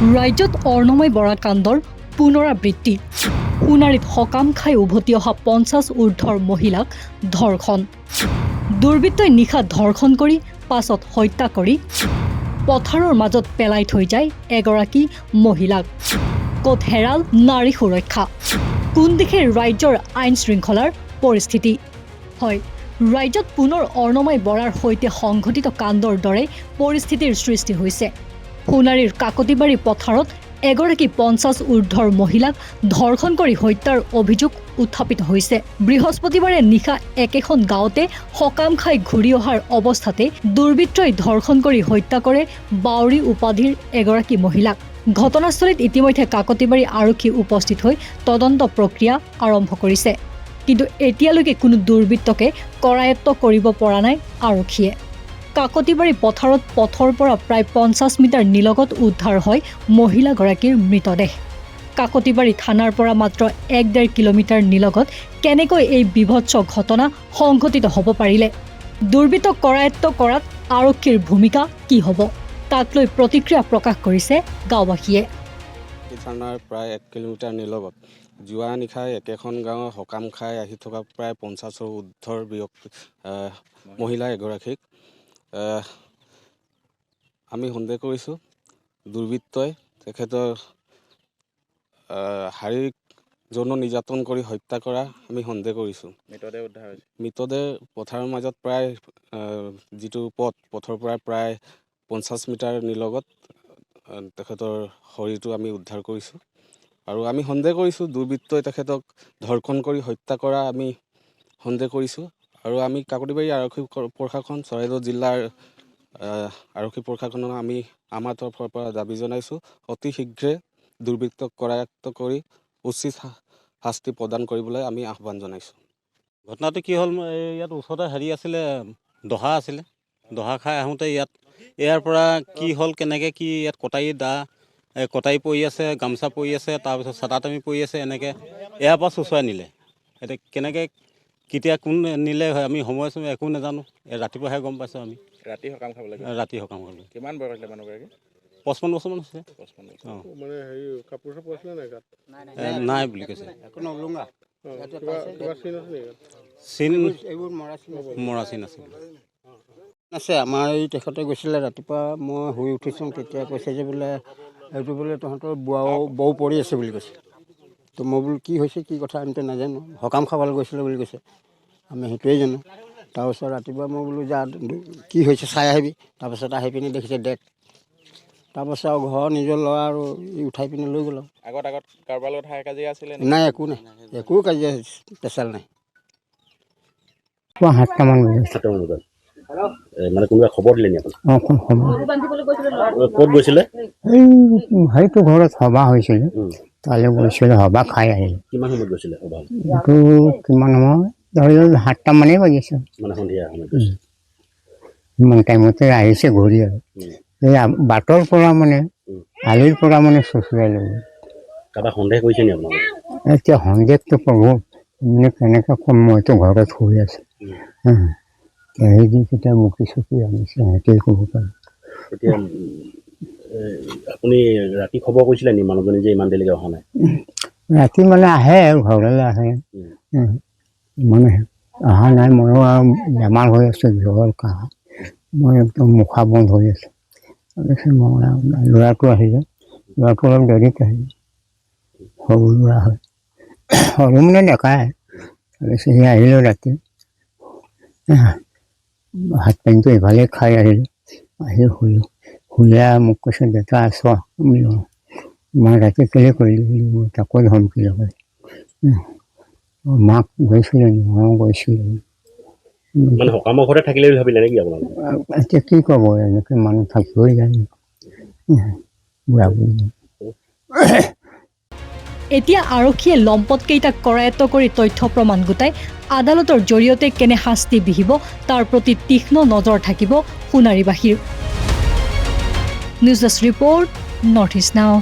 ৰাজ্যত অৰ্ণময় বৰা কাণ্ডৰ পুনৰাবৃত্তি সোণাৰীত সকাম খাই উভতি অহা ৫০ ঊৰ্ধৰ মহিলাক ধৰ্ষণ দুৰ্বৃত্তই নিশা ধৰ্ষণ কৰি পাছত হত্যা কৰি পথাৰৰ মাজত পেলাই থৈ যায় এগৰাকী মহিলাক ক'ত হেৰাল নাৰী সুৰক্ষা কোন দিশে ৰাজ্যৰ আইন শৃংখলাৰ পৰিস্থিতি হয় ৰাজ্যত পুনৰ অৰ্ণময় বৰাৰ সৈতে সংঘটিত কাণ্ডৰ দৰে পৰিস্থিতিৰ সৃষ্টি হৈছে সোণাৰীৰ কাকতিবাৰী পথাৰত এগৰাকী ৫০ ঊৰ্ধৰ মহিলাক ধৰ্ষণ কৰি হত্যাৰ অভিযোগ উত্থাপিত হৈছে বৃহস্পতিবাৰে নিশা একেখন গাঁৱতে সকাম খাই ঘূৰি অহাৰ অৱস্থাতে দুৰ্বৃত্তই ধৰ্ষণ কৰি হত্যা কৰে বাউৰী উপাধিৰ এগৰাকী মহিলাক ঘটনাস্থলীত ইতিমধ্যে কাকতিবাৰী আৰক্ষী উপস্থিত হৈ তদন্ত প্ৰক্ৰিয়া আৰম্ভ কৰিছে কিন্তু এতিয়ালৈকে কোনো দুৰ্বৃত্তকে কৰায়ত্ব কৰিব পৰা নাই আৰক্ষীয়ে কাকতিবাৰী পথাৰত পথৰ পৰা প্ৰায় ৫০ মিটাৰ নিলগত উদ্ধাৰ হয় মহিলাগৰাকীৰ মৃতদেহ কাকতিবাৰী থানাৰ পৰা মাত্ৰ ১.৫ কিলোমিটাৰ নিলগত কেনেকৈ এই বিভৎস ঘটনা সংঘটিত হ'ব পাৰিলে দুৰ্বৃত্তক কৰায়ত্ব কৰাত আৰক্ষীৰ ভূমিকা কি হ'ব তাক লৈ প্ৰতিক্ৰিয়া প্ৰকাশ কৰিছে গাঁওবাসীয়ে থানাৰ প্ৰায় ১ কিলোমিটাৰ নিলগত যোৱা নিশাই একেখন গাঁৱৰ সকাম খাই আহি থকা প্ৰায় ৫০ৰ ঊৰ্ধৰ মহিলা এগৰাকীক আমি সন্দেহ কৰিছোঁ দুৰ্বৃত্তই তেখেতৰ শাৰীৰিক যৌন নিৰ্যাতন কৰি হত্যা কৰা আমি সন্দেহ কৰিছোঁ মৃতদেহ পথাৰৰ মাজত প্ৰায় যিটো পথৰ পৰা প্ৰায় ৫০ মিটাৰ নিলগত তেখেতৰ শৰীৰটো আমি উদ্ধাৰ কৰিছোঁ আৰু আমি সন্দেহ কৰিছোঁ দুৰ্বৃত্তই তেখেতক ধৰ্ষণ কৰি হত্যা কৰা আমি সন্দেহ কৰিছোঁ আৰু আমি কাকতিবাৰী আৰক্ষী প্ৰশাসন চৰাইদেউ জিলাৰ আৰক্ষী প্ৰশাসনক আমি আমাৰ তৰফৰ পৰা দাবী জনাইছোঁ অতি শীঘ্ৰে দুৰ্বৃত্তক কৰায়ত্ব কৰি উচিত শাস্তি প্ৰদান কৰিবলৈ আমি আহ্বান জনাইছোঁ ঘটনাটো কি হ'ল ইয়াত ওচৰতে আছিলে দহা খাই আহোঁতে ইয়াৰ পৰা কি হ'ল কেনেকৈ কি ইয়াত কটাৰী পৰি আছে গামোচা পৰি আছে তাৰপিছত চাটা টামি পৰি আছে এনেকৈ ইয়াৰ পৰা চুচুৱাই নিলে এতিয়া কেনেকৈ কেতিয়া কোন নিলে হয় আমি সময় একো নাজানো ৰাতিপুৱাহে গম পাইছোঁ আমি ৰাতি সকাম খাব লাগে ৰাতি সকাম খাবলৈ কিমান বয়স আছিলে মানুহগৰাকী ৫৫ বছৰমান হৈছে মানে হেৰি কাপোৰ চাপোৰ আছিলে নাই গাত নাই বুলি কৈছে চিন মৰা চিন আছে আমাৰ এই তেখেতে গৈছিলে ৰাতিপুৱা মই শুই উঠিছোঁ তেতিয়া কৈছে যে বোলে এইটো বোলে তহঁতৰ বৌ পৰি আছে বুলি কৈছে তো মই বোলো কি হৈছে কি কথা আমিতো নাজানো সকাম খাবলৈ গৈছিলে বুলি কৈছে আমি সেইটোৱে জানো তাৰপিছত ৰাতিপুৱা মই বোলো যা কি হৈছে চাই আহিবি তাৰপিছত আহি পিনি দেখিছে ডেক তাৰপাছত আৰু ঘৰৰ নিজৰ ল'ৰা আৰু উঠাই পিনি লৈ গ'ল আগত কাৰোবাৰ লগত হাই কাজিয়া আছিলে নাই একো কাজিয়া পেচাল নাই 7টামান বজাত মানে কোনোবা খবৰ দিলে নি ক'ত গৈছিলে হয়তো ঘৰত সভা হৈছিলে তালৈ গৈছিলে সভা খাই আহিলে কিমান সময়ত গৈছিলে সভা এইটো কিমান সময় ধৰি লওক 7টা মানেই বাজিছে মানে সন্ধিয়া সময়ত গৈছে ইমান টাইমতে আহিছে ঘূৰি আৰু এই বাটৰ পৰা মানে আলিৰ পৰা মানে চুচুৰাই লৈ কাৰোবাক সন্দেহ কৰিছে নি আপোনালোকে এতিয়া সন্দেহটো পাব মানে কেনেকৈ কম মইতো ঘৰত শুই আছোঁ সেইদিন কেতিয়া মুখি চুকি আনিছে সেইটোৱে ক'ব পাৰোঁ এতিয়া আপুনি ৰাতি খবৰ কৰিছিলে নি মানুহজনী যে ইমান দেৰিলৈকে অহা নাই ৰাতি মানে আহে ঘৰলৈ আহে মানে অহা নাই ময়ো আৰু বেমাৰ হৈ আছোঁ জ্বৰ কাহ মই একদম মুখা বন্ধ হৈ আছোঁ তাৰপিছত মই ল'ৰাটো আহিলে ল'ৰাটো অলপ দেৰিকৈ আহিলে সৰু ল'ৰা হয় সৰু মানে ডেকাই তাৰপিছত সি আহিলোঁ ৰাতি ভাত পানীটো ইফালে খাই আহিলোঁ আহি শুলে মোক কৈছে দেউতা আছ মই ৰাতি কেলৈ কৰিলোঁ বুলি মই তাকো ধমকি লগাই মাক গৈছিলে মই গৈছিলোঁ মানে সকামৰ ঘৰতে থাকিলে বুলি ভাবিলে নেকি আপোনালোকে এতিয়া কি ক'ব এনেকৈ মানুহ থাকিবই যায় বুঢ়া বুঢ়ী এতিয়া আৰক্ষীয়ে লম্পটকেইটাক কৰায়ত্ব কৰি তথ্য প্ৰমাণ গোটাই আদালতৰ জৰিয়তে কেনে শাস্তি বিহিব তাৰ প্ৰতি তীক্ষ্ণ নজৰ থাকিব সোণাৰীবাসীৰ news desk report north east নাও